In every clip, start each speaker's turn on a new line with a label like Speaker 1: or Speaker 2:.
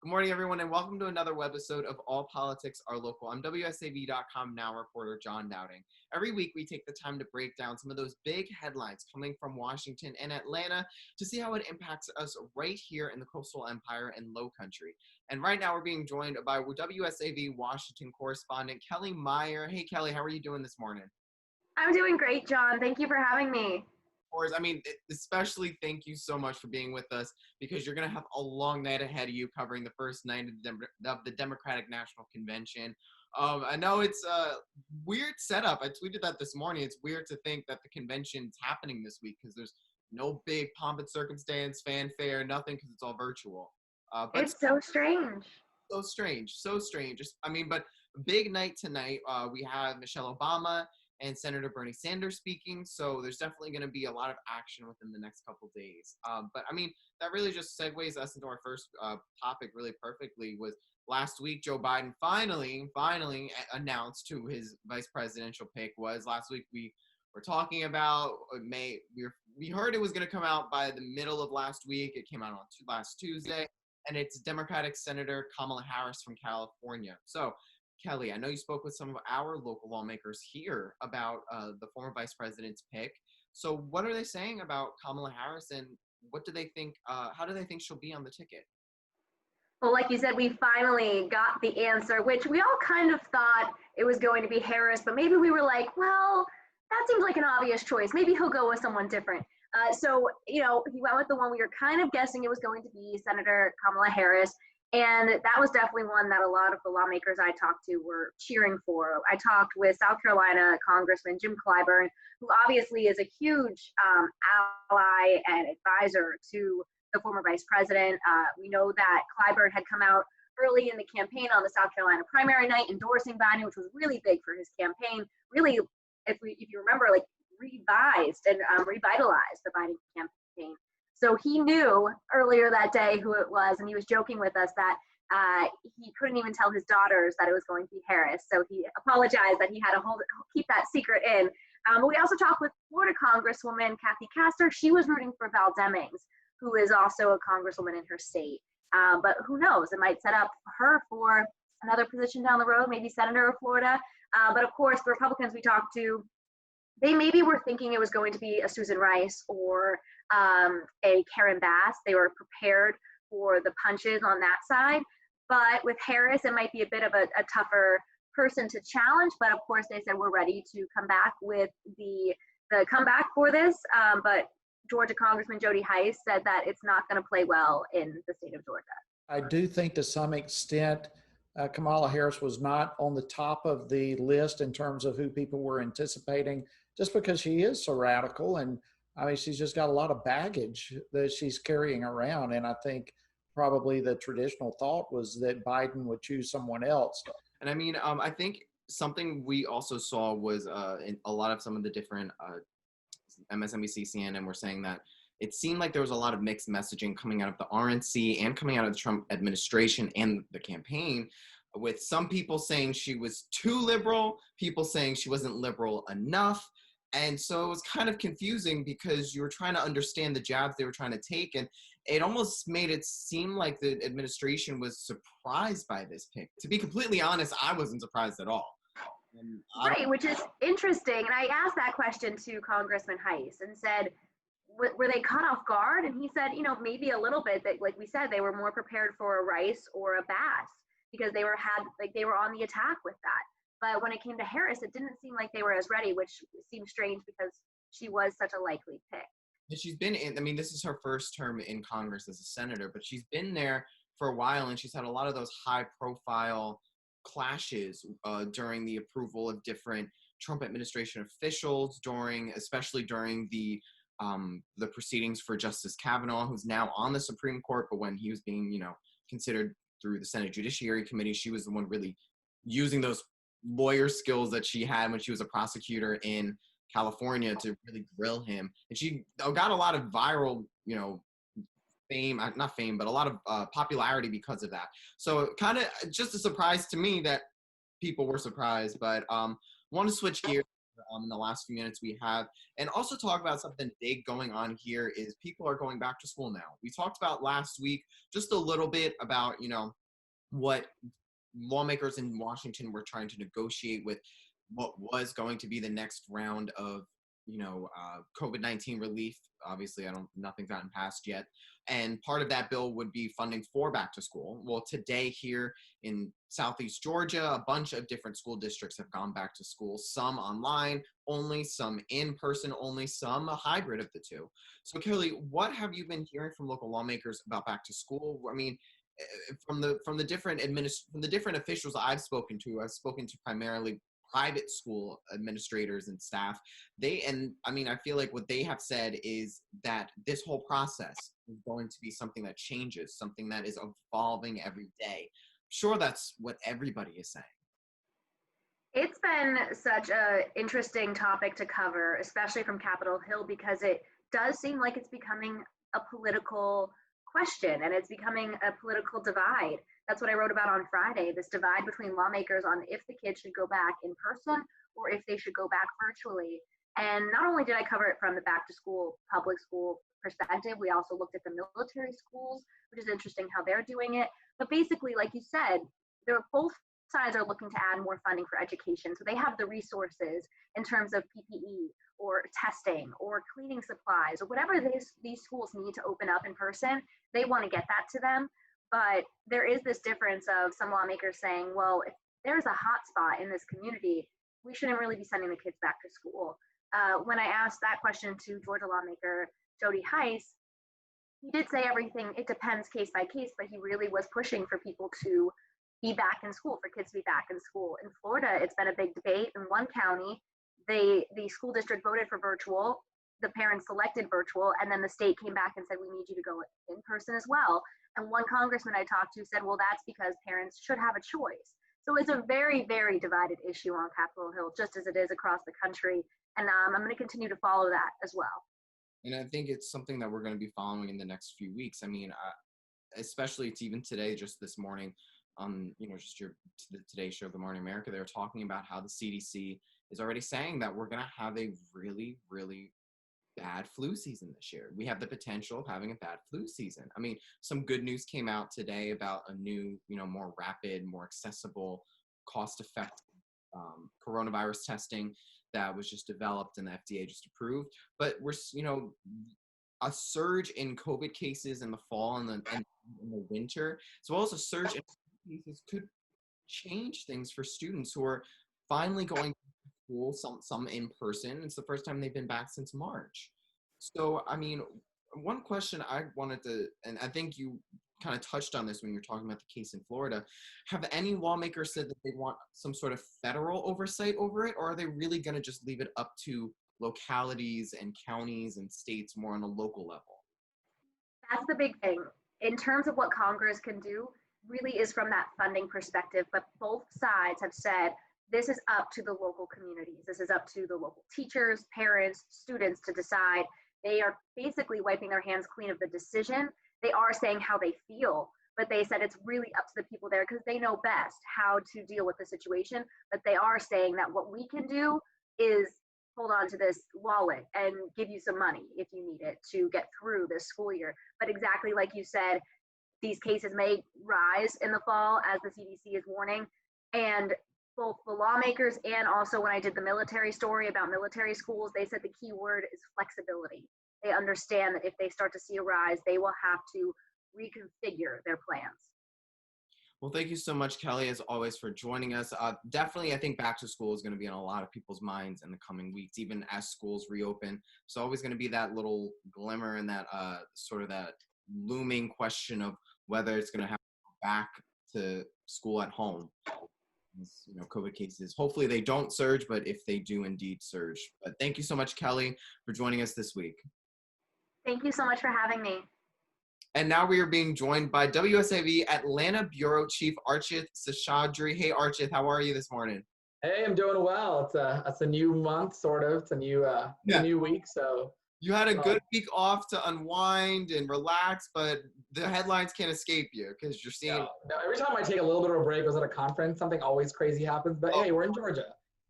Speaker 1: Good morning, everyone, and welcome to another webisode of All Politics Are Local. I'm WSAV.com now reporter John Dowding. Every week, we take the time to break down some of those big headlines coming from Washington and Atlanta to see how it impacts us right here in the Coastal Empire and Low Country. And right now, we're being joined by WSAV Washington correspondent Kelly Meyer. Hey, Kelly, how are you doing this morning?
Speaker 2: I'm doing great, John. Thank you for having me.
Speaker 1: Course, especially thank you so much for being with us because you're going to have a long night ahead of you covering the first night of the Democratic National Convention. I know it's a weird setup. I tweeted that this morning. It's weird to think that the convention's happening this week because there's no big pomp and circumstance, fanfare, nothing because it's all virtual. But
Speaker 2: It's so strange.
Speaker 1: so strange, so strange. But big night tonight. We have Michelle Obama and Senator Bernie Sanders speaking, so there's definitely going to be a lot of action within the next couple days. That really just segues us into our first topic really perfectly. Was last week Joe Biden finally announced who his vice presidential pick was. Last week we were talking about we heard it was going to come out by the middle of last week. It came out on last Tuesday, and it's Democratic Senator Kamala Harris from California. So Kelly, I know you spoke with some of our local lawmakers here about the former vice president's pick. So what are they saying about Kamala Harris, and what do they think? How do they think she'll be on the ticket?
Speaker 2: Well, like you said, we finally got the answer, which we all kind of thought it was going to be Harris, but maybe we were like, well, that seems like an obvious choice. Maybe he'll go with someone different. He went with the one we were kind of guessing it was going to be, Senator Kamala Harris. And that was definitely one that a lot of the lawmakers I talked to were cheering for. I talked with South Carolina Congressman Jim Clyburn, who obviously is a huge ally and advisor to the former vice president. We know that Clyburn had come out early in the campaign on the South Carolina primary night endorsing Biden, which was really big for his campaign. Really, if you remember, like revised and revitalized the Biden campaign. So he knew earlier that day who it was, and he was joking with us that he couldn't even tell his daughters that it was going to be Harris. So he apologized that he had to keep that secret in. But we also talked with Florida Congresswoman Kathy Castor. She was rooting for Val Demings, who is also a congresswoman in her state. But who knows? It might set up her for another position down the road, maybe senator of Florida. But of course, the Republicans we talked to, they maybe were thinking it was going to be a Susan Rice or a Karen Bass. They were prepared for the punches on that side. But with Harris, it might be a bit of a tougher person to challenge. But of course, they said we're ready to come back with the comeback for this. But Georgia Congressman Jody Hice said that it's not going to play well in the state of Georgia.
Speaker 3: I do think to some extent Kamala Harris was not on the top of the list in terms of who people were anticipating, just because she is so radical. And she's just got a lot of baggage that she's carrying around. And I think probably the traditional thought was that Biden would choose someone else.
Speaker 1: And I think something we also saw was in a lot of some of the different MSNBC, CNN were saying that it seemed like there was a lot of mixed messaging coming out of the RNC and coming out of the Trump administration and the campaign, with some people saying she was too liberal, people saying she wasn't liberal enough. And so it was kind of confusing because you were trying to understand the jabs they were trying to take. And it almost made it seem like the administration was surprised by this pick. To be completely honest, I wasn't surprised at all.
Speaker 2: Right, which is interesting. And I asked that question to Congressman Hice and said, were they caught off guard? And he said, maybe a little bit. That, like we said, they were more prepared for a Rice or a Bass because they were on the attack with that. But when it came to Harris, it didn't seem like they were as ready, which seemed strange because she was such a likely pick.
Speaker 1: And she's been in, this is her first term in Congress as a senator, but she's been there for a while, and she's had a lot of those high-profile clashes during the approval of different Trump administration officials, especially during the proceedings for Justice Kavanaugh, who's now on the Supreme Court, but when he was being, considered through the Senate Judiciary Committee, she was the one really using those lawyer skills that she had when she was a prosecutor in California to really grill him. And she got a lot of viral, not fame, but a lot of popularity because of that. So kind of just a surprise to me that people were surprised, but want to switch gears in the last few minutes we have, and also talk about something big going on here is people are going back to school now. We talked about last week just a little bit about, what lawmakers in Washington were trying to negotiate with what was going to be the next round of, COVID-19 relief. Obviously, nothing's gotten passed yet. And part of that bill would be funding for back to school. Well, today here in Southeast Georgia, a bunch of different school districts have gone back to school, some online only, some in person only, some a hybrid of the two. So Kelly, what have you been hearing from local lawmakers about back to school? I mean, from the different officials I've spoken to primarily private school administrators and staff. I feel like what they have said is that this whole process is going to be something that changes, something that is evolving every day. Sure, that's what everybody is saying.
Speaker 2: It's been such an interesting topic to cover, especially from Capitol Hill, because it does seem like it's becoming a political question and it's becoming a political divide. That's what I wrote about on Friday, this divide between lawmakers on if the kids should go back in person or if they should go back virtually. And not only did I cover it from the back to school, public school perspective, we also looked at the military schools, which is interesting how they're doing it. But basically, like you said, both sides are looking to add more funding for education. So they have the resources in terms of PPE or testing or cleaning supplies or whatever these schools need to open up in person, they want to get that to them. But there is this difference of some lawmakers saying, well, if there's a hot spot in this community, we shouldn't really be sending the kids back to school. When I asked that question to Georgia lawmaker Jody Heiss, he did say everything, it depends case by case, but he really was pushing for people to be back in school, for kids to be back in school. In Florida, it's been a big debate. In one county, the school district voted for virtual, the parents selected virtual, and then the state came back and said, we need you to go in person as well. And one congressman I talked to said, well, that's because parents should have a choice. So it's a very, very divided issue on Capitol Hill, just as it is across the country. And I'm going to continue to follow that as well.
Speaker 1: And I think it's something that we're going to be following in the next few weeks. I mean, especially it's even today, just this morning, on the Today Show, Good Morning America, they were talking about how the CDC is already saying that we're going to have a really, really bad flu season this year. We have the potential of having a bad flu season. I mean, some good news came out today about a new, more rapid, more accessible, cost-effective coronavirus testing that was just developed and the FDA just approved. But we're, a surge in COVID cases in the fall and in the winter, as well as a surge in cases could change things for students who are finally going to school, some in person. It's the first time they've been back since March. So, I mean, one question I wanted to, and I think you kind of touched on this when you were talking about the case in Florida, have any lawmakers said that they want some sort of federal oversight over it, or are they really going to just leave it up to localities and counties and states more on a local level?
Speaker 2: That's the big thing. In terms of what Congress can do, really is from that funding perspective, but both sides have said this is up to the local communities. This is up to the local teachers, parents, students to decide. They are basically wiping their hands clean of the decision. They are saying how they feel, but they said it's really up to the people there because they know best how to deal with the situation. But they are saying that what we can do is hold on to this wallet and give you some money if you need it to get through this school year. But exactly like you said, these cases may rise in the fall as the CDC is warning. And both the lawmakers and also when I did the military story about military schools, they said the key word is flexibility. They understand that if they start to see a rise, they will have to reconfigure their plans.
Speaker 1: Well, thank you so much, Kelly, as always, for joining us. Definitely, I think back to school is going to be on a lot of people's minds in the coming weeks, even as schools reopen. It's always going to be that little glimmer and that sort of that looming question of whether it's going to have to go back to school at home. COVID cases, hopefully they don't surge, but if they do indeed surge. But thank you so much, Kelly, for joining us this week.
Speaker 2: Thank you so much for having me.
Speaker 1: And now we are being joined by WSAV Atlanta Bureau Chief Archith Seshadri. Hey, Archith, how are you this morning?
Speaker 4: Hey, I'm doing well. It's a new month, sort of. It's a new new week. So
Speaker 1: you had a good week off to unwind and relax, but the headlines can't escape you because you're seeing.
Speaker 4: No, every time I take a little bit of a break, I was at a conference, something always crazy happens. But hey, we're in Georgia.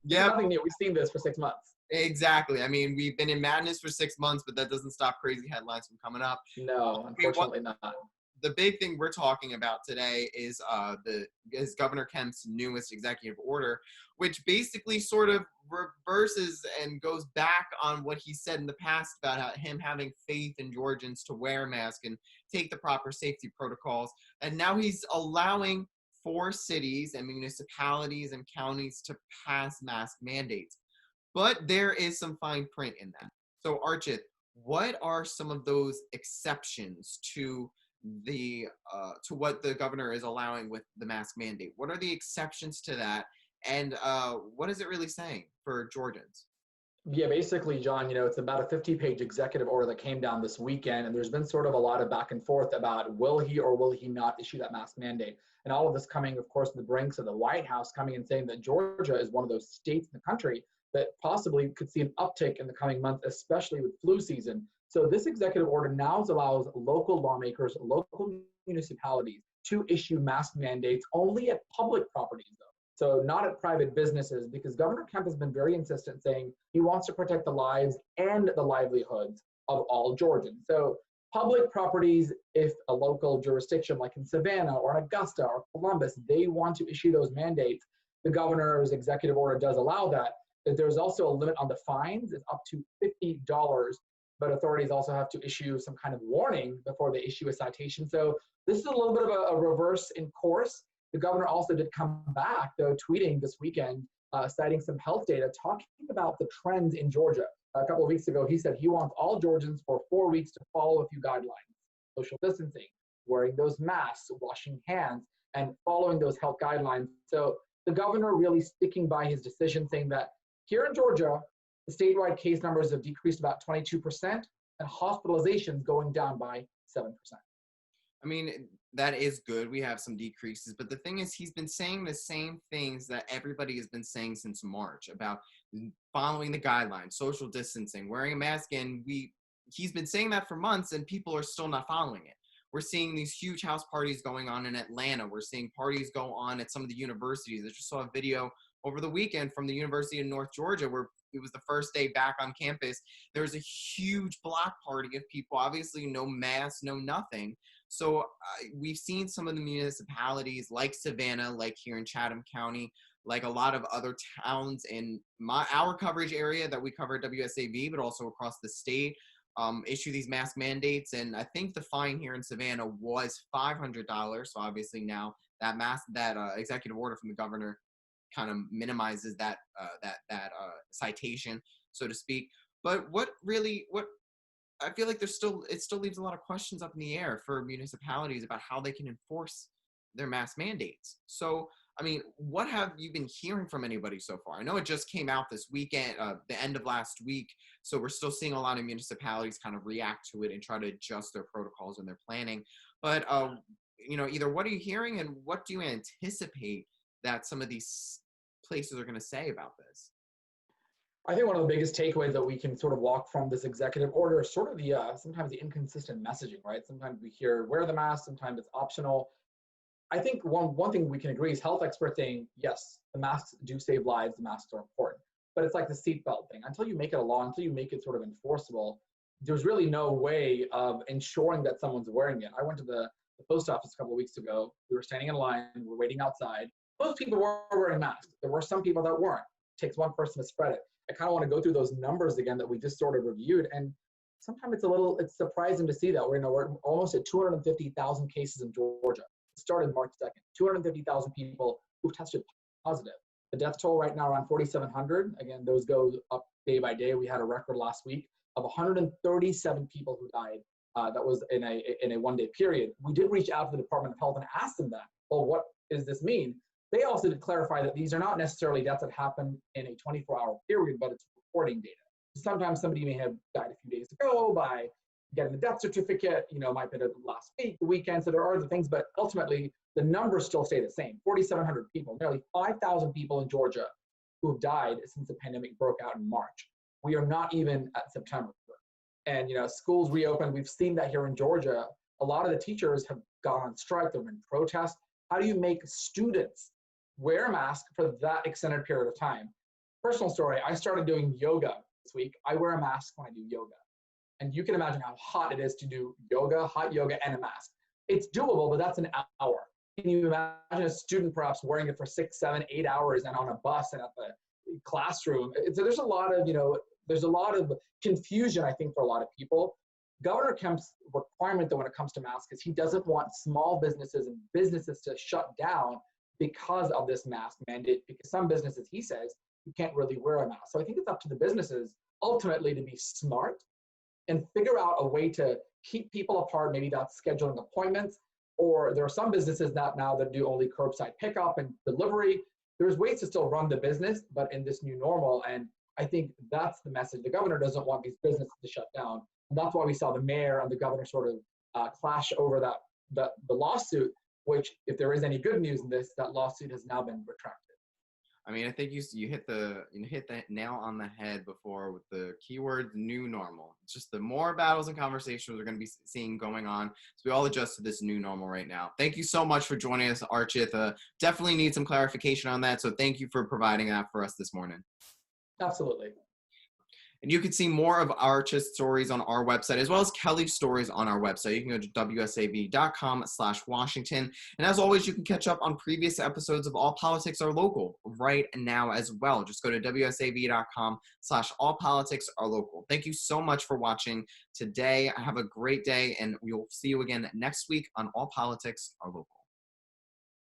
Speaker 1: Yeah,
Speaker 4: nothing new. We've seen this for 6 months.
Speaker 1: exactly. I mean, we've been in madness for 6 months, but that doesn't stop crazy headlines from coming up.
Speaker 4: No, unfortunately not.
Speaker 1: The big thing we're talking about today is Governor Kemp's newest executive order, which basically sort of reverses and goes back on what he said in the past about him having faith in Georgians to wear a mask and take the proper safety protocols. And now he's allowing 4 cities and municipalities and counties to pass mask mandates. But there is some fine print in that. So Archit, what are some of those exceptions to what the governor is allowing with the mask mandate? What are the exceptions to that, and what is it really saying for Georgians?
Speaker 4: Yeah, basically, John, it's about a 50-page executive order that came down this weekend, and there's been sort of a lot of back and forth about will he or will he not issue that mask mandate. And all of this coming, of course, in the brinks of the White House coming and saying that Georgia is one of those states in the country that possibly could see an uptick in the coming month, especially with flu season. So this executive order now allows local lawmakers, local municipalities to issue mask mandates only at public properties, though. So not at private businesses, because Governor Kemp has been very insistent saying he wants to protect the lives and the livelihoods of all Georgians. So public properties, if a local jurisdiction like in Savannah or in Augusta or Columbus, they want to issue those mandates, the governor's executive order does allow that. There's also a limit on the fines. It's up to $50, but authorities also have to issue some kind of warning before they issue a citation. So this is a little bit of a reverse in course. The governor also did come back, though, tweeting this weekend, citing some health data, talking about the trends in Georgia. A couple of weeks ago, he said he wants all Georgians for 4 weeks to follow a few guidelines: social distancing, wearing those masks, washing hands, and following those health guidelines. So the governor really sticking by his decision, saying that here in Georgia, the statewide case numbers have decreased about 22%, and hospitalizations going down by 7%.
Speaker 1: I mean, that is good. We have some decreases, but the thing is, he's been saying the same things that everybody has been saying since March about following the guidelines, social distancing, wearing a mask, and he's been saying that for months, and people are still not following it. We're seeing these huge house parties going on in Atlanta. We're seeing parties go on at some of the universities. I just saw a video over the weekend from the University of North Georgia where it was the first day back on campus. There was a huge block party of people, obviously no masks, no nothing. So we've seen some of the municipalities like Savannah, like here in Chatham County, like a lot of other towns in our coverage area that we cover at WSAV, but also across the state, issue these mask mandates. And I think the fine here in Savannah was $500. So obviously now that executive order from the governor kind of minimizes that citation, so to speak. But what I feel like it still leaves a lot of questions up in the air for municipalities about how they can enforce their mask mandates. So, I mean, what have you been hearing from anybody so far? I know it just came out this weekend, the end of last week, so we're still seeing a lot of municipalities kind of react to it and try to adjust their protocols and their planning. But, either what are you hearing and what do you anticipate that some of these places are going to say about this?
Speaker 4: I think one of the biggest takeaways that we can sort of walk from this executive order is sort of the sometimes the inconsistent messaging, right? Sometimes we hear wear the mask, sometimes it's optional. I think one thing we can agree is health experts saying, yes, the masks do save lives, the masks are important. But it's like the seatbelt thing. Until you make it a law, until you make it sort of enforceable, there's really no way of ensuring that someone's wearing it. I went to the post office a couple of weeks ago. We were standing in line, we were waiting outside. Most people were wearing masks. There were some people that weren't. It takes one person to spread it. I kind of want to go through those numbers again that we just sort of reviewed. And sometimes it's surprising to see that we're almost at 250,000 cases in Georgia. It started March 2nd, 250,000 people who've tested positive. The death toll right now around 4,700. Again, those go up day by day. We had a record last week of 137 people who died. That was in a one-day period. We did reach out to the Department of Health and ask them that, well, what does this mean? They also did clarify that these are not necessarily deaths that happen in a 24-hour period, but it's reporting data. Sometimes somebody may have died a few days ago by getting the death certificate, might have been last week, the weekend, so there are other things, but ultimately the numbers still stay the same. 4,700 people, nearly 5,000 people in Georgia who have died since the pandemic broke out in March. We are not even at September. And, schools reopened. We've seen that here in Georgia. A lot of the teachers have gone on strike. They've been protests. How do you make students wear a mask for that extended period of time? Personal story, I started doing yoga this week. I wear a mask when I do yoga. And you can imagine how hot it is to do yoga, hot yoga, and a mask. It's doable, but that's an hour. Can you imagine a student perhaps wearing it for 6, 7, 8 hours and on a bus and at the classroom? So there's a lot of, there's a lot of confusion, I think, for a lot of people. Governor Kemp's requirement, though, when it comes to masks, is he doesn't want small businesses and businesses to shut down because of this mask mandate, because some businesses, he says, you can't really wear a mask. So I think it's up to the businesses ultimately to be smart and figure out a way to keep people apart. Maybe that's scheduling appointments, or there are some businesses that now that do only curbside pickup and delivery. There's ways to still run the business, but in this new normal. And I think that's the message. The governor doesn't want these businesses to shut down. And that's why we saw the mayor and the governor sort of clash over the lawsuit, which, if there is any good news in this, that lawsuit has now been retracted.
Speaker 1: I mean, I think you hit the nail on the head before with the keyword new normal. It's just the more battles and conversations we're going to be seeing going on, so we all adjust to this new normal right now. Thank you so much for joining us, Archit. Definitely need some clarification on that, so thank you for providing that for us this morning.
Speaker 4: Absolutely.
Speaker 1: And you can see more of Archit's stories on our website, as well as Kelly's stories on our website. You can go to wsav.com/Washington. And as always, you can catch up on previous episodes of All Politics Are Local right now as well. Just go to wsav.com/All Politics Are Local. Thank you so much for watching today. Have a great day, and we will see you again next week on All Politics Are Local.